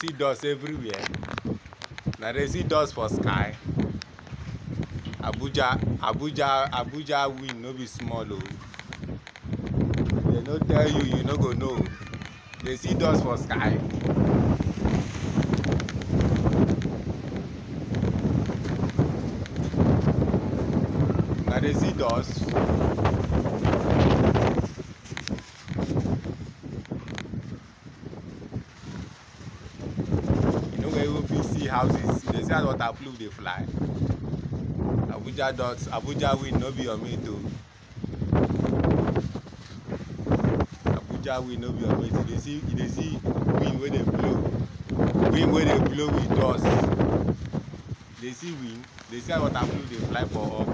see dust everywhere. Now they see dust for sky. Abuja wind no be small o. They no tell you, you no go know. They see dust for sky. Now they see dust. You know where you fit see houses. They see how waterproof they fly. Abuja wind no be your mate o. Abuja wind no be your mate. You dey see wind wey dey blow. Wind wey dey blow with dust. They see wind. They see how waterproof dey fly for up.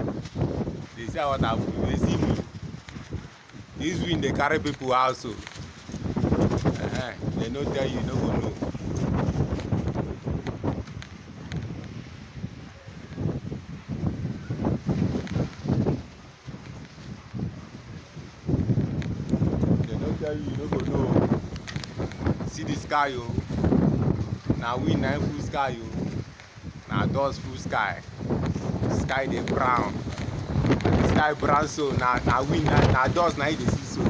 They see how waterproof. They see wind. This wind dey carry people house o. They no tell you, you no go know. Tell you, you no go know. See the sky yo. Now wind na full sky yo. Now dust full sky. Sky dey brown. Sky brown so na wind na dust na you dey see so.